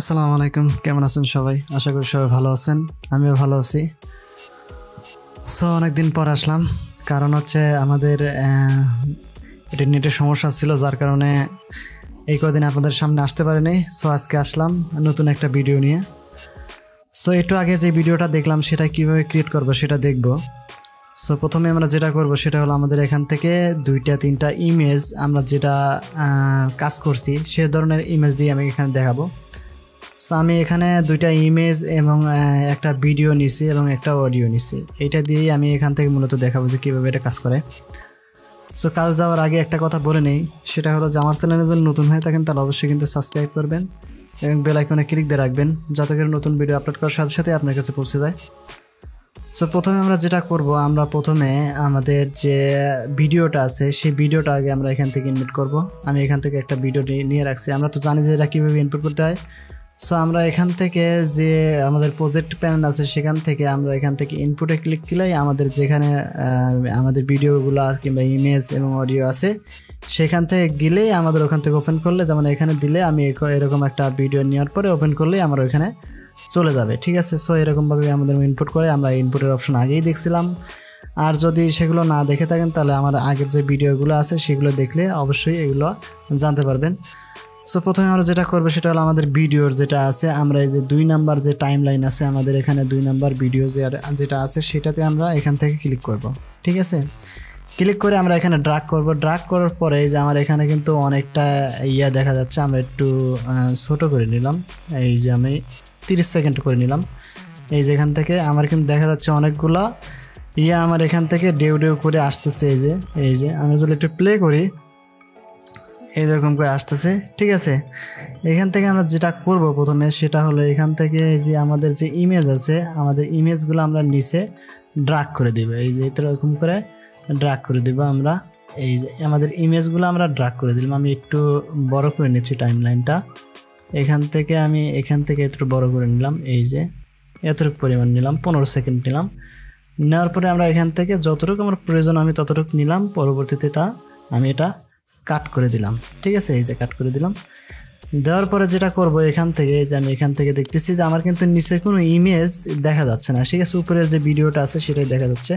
আসসালামু আলাইকুম, কেমন আছেন সবাই? আশা করি সবাই ভালো আছেন, আমিও ভালো আছি। সো অনেকদিন পর আসলাম, কারণ হচ্ছে আমাদের এটা নেটের সমস্যা ছিল, যার কারণে এই কদিন আপনাদের সামনে আসতে পারিনি। সো আজকে আসলাম নতুন একটা ভিডিও নিয়ে। সো একটু আগে যে ভিডিওটা দেখলাম সেটা কিভাবে ক্রিয়েট করব সেটা দেখব। সো প্রথমে আমরা যেটা করব সেটা হলো আমাদের এখান থেকে 2-3টা ইমেজ আমরা যেটা কাজ করছি সে ধরনের ইমেজ দিয়ে আমি এখানে দেখাবো। সো আমি এখানে 2টা ইমেজ এবং একটা ভিডিও নিছি এবং একটা অডিও নিছি। এইটা দিয়েই আমি এখান থেকে মূলত দেখাবো যে কীভাবে এটা কাজ করে। সো কাজ যাওয়ার আগে একটা কথা বলে নেই, সেটা হলো যে আমার চ্যানেলে যদি নতুন হয়ে থাকেন তাহলে অবশ্যই কিন্তু সাবস্ক্রাইব করবেন এবং বেল আইকনে ক্লিক দিয়ে রাখবেন, যাতে করে নতুন ভিডিও আপলোড করার সাথে সাথে আপনার কাছে পৌঁছে যায়। সো প্রথমে আমরা যেটা করব, আমরা প্রথমে আমাদের যে ভিডিওটা আছে সেই ভিডিওটা আগে আমরা এখান থেকে ইনপুট করব। আমি এখান থেকে একটা ভিডিও নিয়ে রাখছি, আমরা তো জানি যে এটা কীভাবে ইনপুট করতে হয়। সো আমরা এখান থেকে যে আমাদের প্রজেক্ট প্যানেল আছে সেখান থেকে আমরা এখান থেকে ইনপুটে ক্লিক দিলেই আমাদের যেখানে আমাদের ভিডিওগুলো কিংবা ইমেজ এবং অডিও আছে সেখান থেকে গেলেই আমাদের ওখান থেকে ওপেন করলে, যেমন এখানে দিলে আমি এরকম একটা ভিডিও নেওয়ার পরে ওপেন করলেই আমার ওইখানে চলে যাবে, ঠিক আছে। সো এরকমভাবে আমাদের ইনপুট করে আমরা ইনপুটের অপশন আগেই দেখছিলাম। আর যদি সেগুলো না দেখে থাকেন তাহলে আমার আগের যে ভিডিওগুলো আছে সেগুলো দেখলে অবশ্যই এগুলো জানতে পারবেন। সো প্রথমে আমরা যেটা করবো সেটা হলো আমাদের ভিডিওর যেটা আছে, আমরা এই যে 2 নাম্বার যে টাইম লাইন আছে আমাদের এখানে 2 নাম্বার ভিডিও যেটা আছে সেটাতে আমরা এখান থেকে ক্লিক করব, ঠিক আছে। ক্লিক করে আমরা এখানে ড্রাগ করব। ড্রাগ করার পরে যে আমার এখানে কিন্তু অনেকটা দেখা যাচ্ছে, আমরা একটু ছোট করে নিলাম। এই যে আমি 30 সেকেন্ড করে নিলাম। এই যে এখান থেকে আমার কিন্তু দেখা যাচ্ছে অনেকগুলা আমার এখান থেকে ডেউ করে আসতেছে। এই যে আমি যদি একটু প্লে করি এইরকম করে আসতেছে, ঠিক আছে। এখান থেকে আমরা যেটা করব প্রথমে সেটা হলো এখান থেকে যে আমাদের যে ইমেজ আছে আমাদের ইমেজগুলো আমরা নিচে ড্রাগ করে দিব। এই যে এরকম করে ড্রাগ করে দিব আমরা। এই যে আমাদের ইমেজগুলো আমরা ড্রাগ করে দিলাম। আমি একটু বড় করে নিচ্ছি টাইম লাইনটা। এখান থেকে একটু বড় করে নিলাম। এই যে এতটুকু পরিমাণ নিলাম, 15 সেকেন্ড নিলাম। নেওয়ার পরে আমরা এখান থেকে যতটুকু আমার প্রয়োজন আমি ততটুকু নিলাম। পরবর্তীতে আমি এটা কাট করে দিলাম, ঠিক আছে। এই যে কাট করে দিলাম। দেওয়ার পরে যেটা করব এখান থেকে, যে আমি এখান থেকে দেখতেছি যে আমার কিন্তু নিচে কোনো ইমেজ দেখা যাচ্ছে না, ঠিক আছে। উপরের যে ভিডিওটা আছে সেটাই দেখা যাচ্ছে।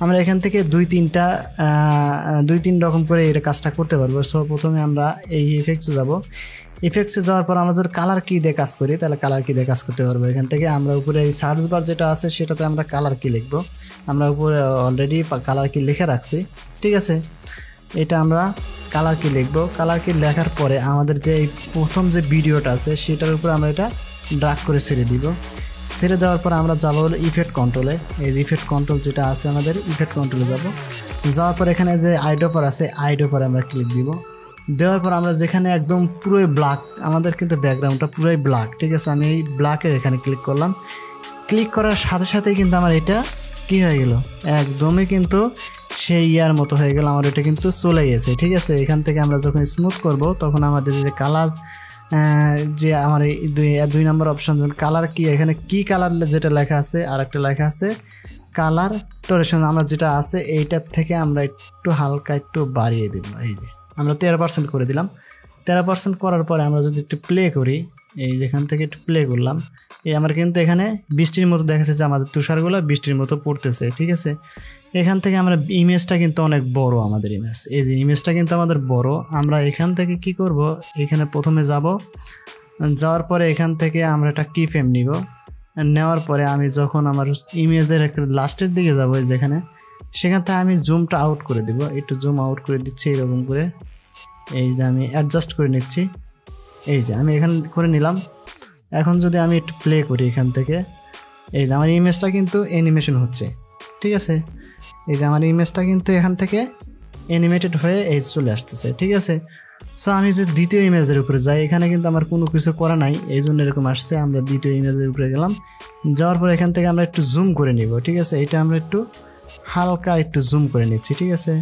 আমরা এখান থেকে 2-3 রকম করে এটা কাজটা করতে পারবো। সো প্রথমে আমরা এই ইফেক্টসে যাব। ইফেক্টসে যাওয়ার পর আমরা যদি কালার কি দিয়ে কাজ করি তাহলে কালার কি দিয়ে কাজ করতে পারবো। এখান থেকে আমরা উপরে এই সার্চ বার যেটা আছে সেটাতে আমরা কালার কি লিখবো। আমরা উপরে অলরেডি কালার কি লিখে রাখছি, ঠিক আছে। এটা আমরা কালার কি লিখবো। কালার কি লেখার পরে আমাদের যে প্রথম যে ভিডিওটা আছে সেটার উপরে আমরা এটা ড্রাগ করে ছেড়ে দিব। ছেড়ে দেওয়ার পর আমরা যাবো হলো ইফেক্ট কন্ট্রোলে। এই ইফেক্ট কন্ট্রোল যেটা আছে আমাদের ইফেক্ট কন্ট্রোলে যাওয়ার পর এখানে যে আইডোপার আছে আইডোপারে আমরা ক্লিক দিব। দেওয়ার পর আমরা যেখানে একদম পুরোই ব্ল্যাক, আমাদের কিন্তু ব্যাকগ্রাউন্ডটা পুরোই ব্ল্যাক, ঠিক আছে। আমি এই ব্ল্যাকের এখানে ক্লিক করলাম। ক্লিক করার সাথে সাথেই কিন্তু আমার এটা কি হয়ে গেল, একদমই কিন্তু সেই মতো হয়ে গেল। আমার এটা কিন্তু চলে গেছে, ঠিক আছে। এখান থেকে আমরা যখন স্মুথ করব তখন আমাদের যে কালার যে আমার এই 2 নাম্বার অপশন কালার কি, এখানে কি কালার যেটা লেখা আছে আর একটা লেখা আছে কালার টোরেশন, আমরা যেটা আছে এইটার থেকে আমরা একটু হালকা একটু বাড়িয়ে দিব। এই যে আমরা 13% করে দিলাম। 13% করার পরে আমরা যদি একটু প্লে করি, এই যেখান থেকে একটু প্লে করলাম, এই আমার কিন্তু এখানে বৃষ্টির মতো দেখাচ্ছে যে আমাদের তুষারগুলো বৃষ্টির মতো পড়তেছে, ঠিক আছে। এখান থেকে আমরা ইমেজটা কিন্তু অনেক বড়, আমাদের ইমেজ, এই যে ইমেজটা কিন্তু আমাদের বড়। আমরা এখান থেকে কি করব, এখানে প্রথমে যাওয়ার পরে এখান থেকে আমরা একটা কি ফ্রেম নিব। নেওয়ার পরে আমি যখন আমার ইমেজের লাস্টের দিকে যাব যেখানে, সেখান থেকে আমি জুমটা আউট করে দিব। একটু জুম আউট করে দিচ্ছি এরকম করে। এই যে আমি অ্যাডজাস্ট করে নিচ্ছি। এই যে আমি এখানে করে নিলাম। এখন যদি আমি একটু প্লে করি এখান থেকে, এই যে আমার ইমেজটা কিন্তু অ্যানিমেশন হচ্ছে, ঠিক আছে। এই যে আমার ইমেজটা কিন্তু এখান থেকে অ্যানিমেটেড হয়ে এই চলে আসতেছে, ঠিক আছে। সো আমি যে দ্বিতীয় ইমেজের উপরে যাই, এখানে কিন্তু আমার কোনো কিছু করা নাই, এই জন্য এরকম আসছে। আমরা দ্বিতীয় ইমেজের উপরে গেলাম। যাওয়ার পর এখান থেকে আমরা একটু জুম করে নিব, ঠিক আছে। এটা আমরা একটু হালকা একটু জুম করে নিচ্ছি, ঠিক আছে।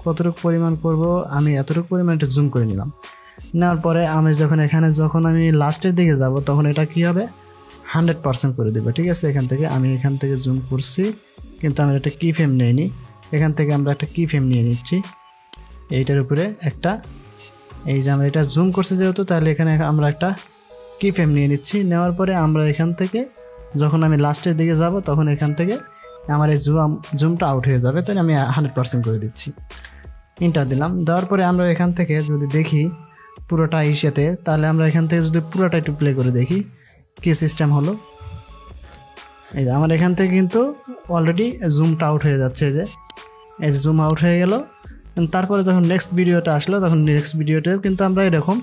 কতটুকু পরিমাণ করব, আমি এতটুকু পরিমাণ একটু জুম করে নিলাম। নেওয়ার পরে আমি যখন আমি লাস্টের দিকে যাব তখন এটা কি হবে, 100% করে দেবো, ঠিক আছে। আমি এখান থেকে জুম করছি, কিন্তু আমি একটা কি ফ্রেম নিইনি। এখান থেকে আমরা একটা কি ফ্রেম নিয়ে নিচ্ছি। এইটার উপরে একটা, এই যে আমরা এটা জুম করছি যেহেতু, তাহলে এখানে আমরা একটা কি ফ্রেম নিয়ে নিচ্ছি। নেওয়ার পরে আমরা এখান থেকে যখন আমি লাস্টের দিকে যাব তখন এখান থেকে আমার এই জুমটা আউট হয়ে যাবে, তাই আমি 100% করে দিচ্ছি। ইন্টার দিলাম। দেওয়ার পরে আমরা এখান থেকে যদি দেখি পুরোটা ইস্যুতে, তাহলে আমরা এখান থেকে যদি পুরোটা একটু প্লে করে দেখি কি সিস্টেম হলো। এই যে আমার এখান থেকে কিন্তু অলরেডি জুমটা আউট হয়ে যাচ্ছে, এই যে জুম আউট হয়ে গেল। তারপরে যখন নেক্সট ভিডিওটা আসলো তখন নেক্সট ভিডিওতেও কিন্তু আমরা এরকম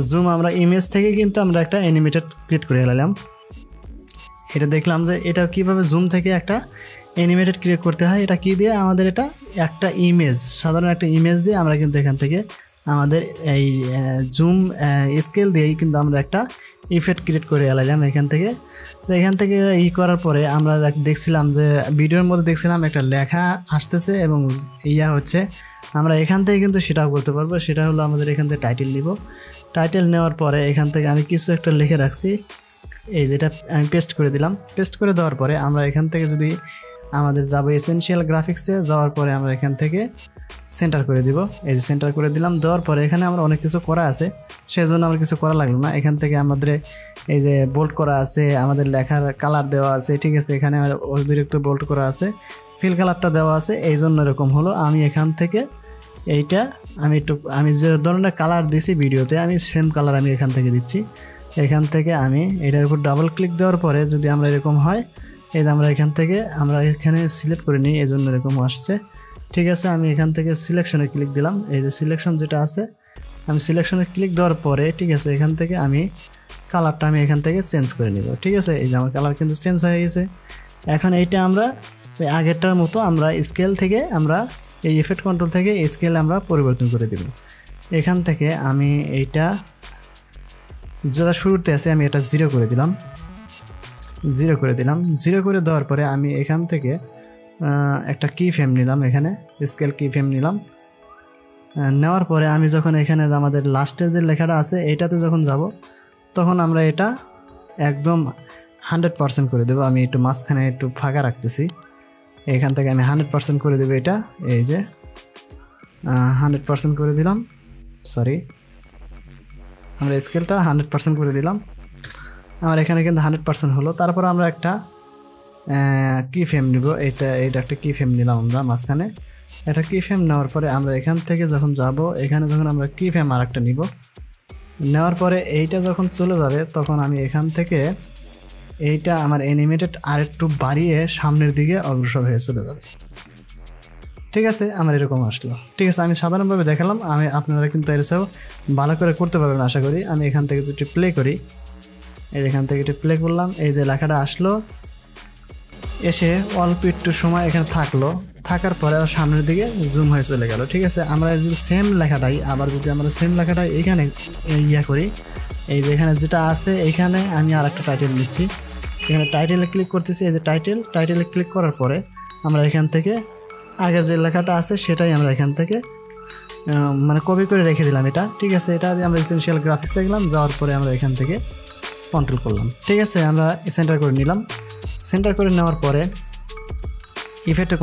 জুম আমরা ইমেজ থেকে কিন্তু আমরা একটা অ্যানিমেটেড ক্রিয়েট করে ফেলাম। এটা দেখলাম যে এটা কীভাবে জুম থেকে একটা অ্যানিমেটেড ক্রিয়েট করতে হয়। এটা কী দিয়ে, আমাদের এটা একটা ইমেজ, সাধারণ একটা ইমেজ দিয়ে আমরা কিন্তু এখান থেকে আমাদের এই জুম স্কেল দিয়েই কিন্তু আমরা একটা ইফেক্ট ক্রিয়েট করে এলাম এখান থেকে। তো এখান থেকে করার পরে আমরা দেখছিলাম যে ভিডিওর মধ্যে দেখছিলাম একটা লেখা আসতেছে এবং হচ্ছে আমরা এখান থেকে কিন্তু সেটাও করতে পারবো। সেটা হলো আমাদের এখান থেকে টাইটেল নিব। টাইটেল নেওয়ার পরে এখান থেকে আমি কিছু একটা লিখে রাখছি, এই যেটা আমি পেস্ট করে দিলাম। পেস্ট করে দেওয়ার পরে আমরা এখান থেকে যদি আমাদের যাব এসেনশিয়াল গ্রাফিক্সে, যাওয়ার পরে আমরা এখান থেকে সেন্টার করে দিব। এই যে সেন্টার করে দিলাম। দেওয়ার পরে এখানে আমরা অনেক কিছু করা আছে, সেজন্য আমার কিছু করা লাগলো না। এখান থেকে আমাদের এই যে বোল্ড করা আছে, আমাদের লেখার কালার দেওয়া আছে, ঠিক আছে। এখানে অতিরিক্ত বোল্ড করা আছে, ফিল কালারটা দেওয়া আছে, এই জন্য এরকম হলো। আমি এখান থেকে এইটা আমি যে ধরনের কালার দিছি ভিডিওতে, আমি সেম কালার আমি এখান থেকে দিচ্ছি। এখান থেকে আমি এটার উপর ডাবল ক্লিক দেওয়ার পরে যদি আমরা এরকম হয়, এই যে আমরা এখানে সিলেক্ট করে নিই, এই জন্য এরকম আসছে, ঠিক আছে। আমি এখান থেকে সিলেকশনে ক্লিক দিলাম। এই যে সিলেকশন যেটা আছে, আমি সিলেকশনে ক্লিক দেওয়ার পরে, ঠিক আছে, এখান থেকে আমি কালারটা আমি এখান থেকে চেঞ্জ করে নিব, ঠিক আছে। এই যে আমার কালার কিন্তু চেঞ্জ হয়ে গেছে। এখন এইটা আমরা ওই আগেরটার মতো আমরা স্কেল থেকে আমরা এই ইফেক্ট কন্ট্রোল থেকে স্কেল আমরা পরিবর্তন করে দেব। এখান থেকে আমি এইটা যেটা শুরুতে আছে আমি এটা 0 করে দিলাম। 0 করে দেওয়ার পরে আমি এখান থেকে একটা কি ফ্রেম নিলাম, এখানে স্কেল কি ফ্রেম নিলাম। নেওয়ার পরে আমি যখন এখানে আমাদের লাস্টের যে লেখাটা আছে এইটাতে যখন যাব, তখন আমরা এটা একদম 100% করে দেবো। আমি একটু মাঝখানে একটু ফাঁকা রাখতেছি, এখান থেকে আমি 100% করে দেবো এটা। এই যে 100% করে দিলাম, সরি, আমরা স্কেলটা 100% করে দিলাম। আমার এখানে কিন্তু 100% হলো। তারপর আমরা একটা কি ফ্রেম নিব, এইটা একটা কি ফ্রেম নিলাম আমরা মাঝখানে। এটা কি ফ্রেম নেওয়ার পরে আমরা এখান থেকে যখন যাব, এখানে যখন আমরা কি ফ্রেম আর একটা নিব, নেওয়ার পরে এইটা যখন চলে যাবে তখন আমি এখান থেকে এইটা আমার অ্যানিমেটেড আর একটু বাড়িয়ে সামনের দিকে অগ্রসর হয়ে চলে যাবে, ঠিক আছে। আমার এরকম আসলো, ঠিক আছে। আমি সাধারণভাবে দেখালাম, আপনারা কিন্তু এর চেয়েও ভালো করে করতে পারবেন আশা করি। আমি এখান থেকে যদি প্লে করি, এই এখান থেকে একটু প্লে করলাম, এই যে লেখাটা আসলো, এসে অল্প একটু সময় এখানে থাকার পরে সামনের দিকে জুম হয়ে চলে গেল, ঠিক আছে। আমরা যদি সেম লেখাটাই এখানে করি, এই যে এখানে যেটা আছে এখানে আমি আর একটা টাইটেল নিচ্ছি। এখানে টাইটেলে ক্লিক করতেছি, এই যে টাইটেলে ক্লিক করার পরে আমরা এখান থেকে আগের যে লেখাটা আছে সেটাই আমরা এখান থেকে মানে কপি করে রেখে দিলাম এটা, ঠিক আছে। এটা আমরা এসেনশিয়াল গ্রাফিক্সে গেলাম, যাওয়ার পরে আমরা এখান থেকে কন্ট্রোল করলাম, ঠিক আছে। আমরা সেন্টার করে নিলাম। সেন্টার করে নেওয়ার পরে ইফেক্টে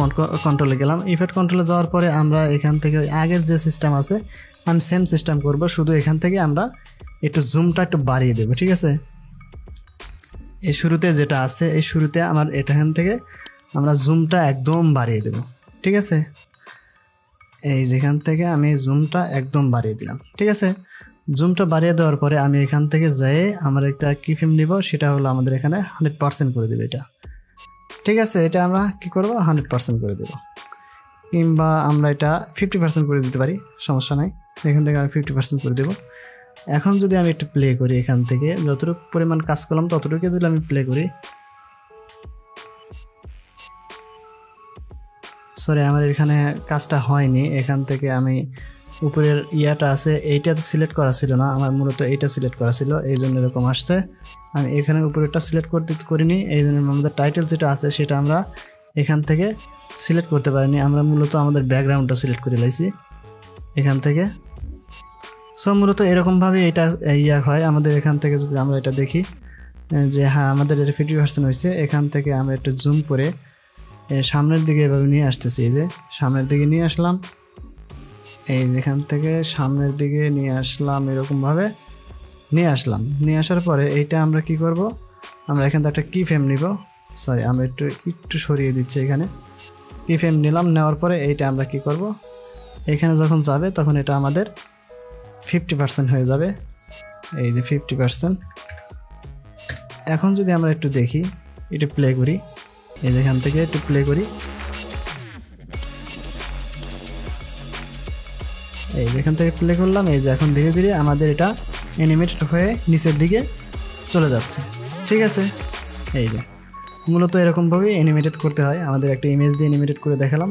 কন্ট্রোলে গেলাম। ইফেক্ট কন্ট্রোলে যাওয়ার পরে আমরা এখান থেকে আগের যে সিস্টেম আছে আমি সেম সিস্টেম করব, শুধু এখান থেকে আমরা একটু জুমটা একটু বাড়িয়ে দেবো, ঠিক আছে। এই শুরুতে যেটা আছে, এই শুরুতে আমার এখান থেকে আমরা জুমটা একদম বাড়িয়ে দেব, ঠিক আছে। এই যেখান থেকে আমি জুমটা একদম বাড়িয়ে দিলাম, ঠিক আছে। জুমটা বাড়িয়ে দেওয়ার পরে আমি এখান থেকে যেয়ে আমার একটা কি ফ্রেম নিব, সেটা হলো আমাদের এখানে 100% করে দেবো এটা, ঠিক আছে। এটা আমরা কি করব, 100% করে দেব, কিংবা আমরা এটা 50% করে দিতে পারি, সমস্যা নাই। এখান থেকে আমি 50% করে দেব। এখন যদি আমি একটু প্লে করি, এখান থেকে যতটুকু পরিমাণ কাজ করলাম ততটুকু যদি আমি প্লে করি, সরি আমার এখানে কাজটা হয়নি। এখান থেকে আমি উপরের ইয়াটা আছে এইটা তো সিলেক্ট করা ছিল না, আমার মূলত এইটা সিলেক্ট করা ছিল, এই জন্য এরকম আসছে। আমি এখানে উপরেরটা সিলেক্ট করিনি, এই জন্য আমাদের টাইটেল যেটা আছে সেটা আমরা এখান থেকে সিলেক্ট করতে পারিনি। আমরা মূলত আমাদের ব্যাকগ্রাউন্ডটা সিলেক্ট করে লাইছি এখান থেকে। সো মূলত এরকমভাবে এটা হয় আমাদের। এখান থেকে যদি আমরা এটা দেখি যে হ্যাঁ আমাদের এটা 50% হয়েছে, এখান থেকে আমরা একটু জুম করে সামনের দিকে এভাবে নিয়ে আসতেছি। এই যে সামনের দিকে নিয়ে আসলাম, এই যেখান থেকে সামনের দিকে নিয়ে আসলাম এরকমভাবে। নিয়ে আসলাম। নিয়ে আসার পরে এইটা আমরা কি করব, আমরা এখান থেকে একটা কি ফ্রেম নিব। সরি, আমরা একটু সরিয়ে দিচ্ছি। এখানে কি ফ্রেম নিলাম। নেওয়ার পরে এইটা আমরা কি করব, এখানে যখন যাবে তখন এটা আমাদের 50% হয়ে যাবে। এই যে 50%। এখন যদি আমরা একটু দেখি, এটা প্লে করি, এই যেখান থেকে একটু প্লে করি, এই যেখান থেকে প্লে করলাম। এই যে এখন ধীরে ধীরে আমাদের এটা অ্যানিমেটেড হয়ে নিচের দিকে চলে যাচ্ছে। ঠিক আছে, এই যে মূলত এরকমভাবেই অ্যানিমেটেড করতে হয়। আমাদের একটা ইমেজ দিয়ে অ্যানিমেটেড করে দেখালাম।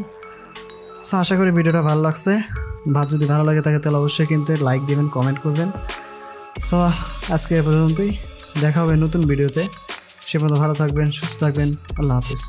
সো আশা করি ভিডিওটা ভালো লাগছে। যদি ভালো লাগে থাকে তাহলে অবশ্যই কিন্তু লাইক দিবেন, কমেন্ট করবেন। সো আজকে এ পর্যন্তই, দেখা হবে নতুন ভিডিওতে। সে পর্যন্ত ভালো থাকবেন, সুস্থ থাকবেন। আল্লাহ হাফিজ।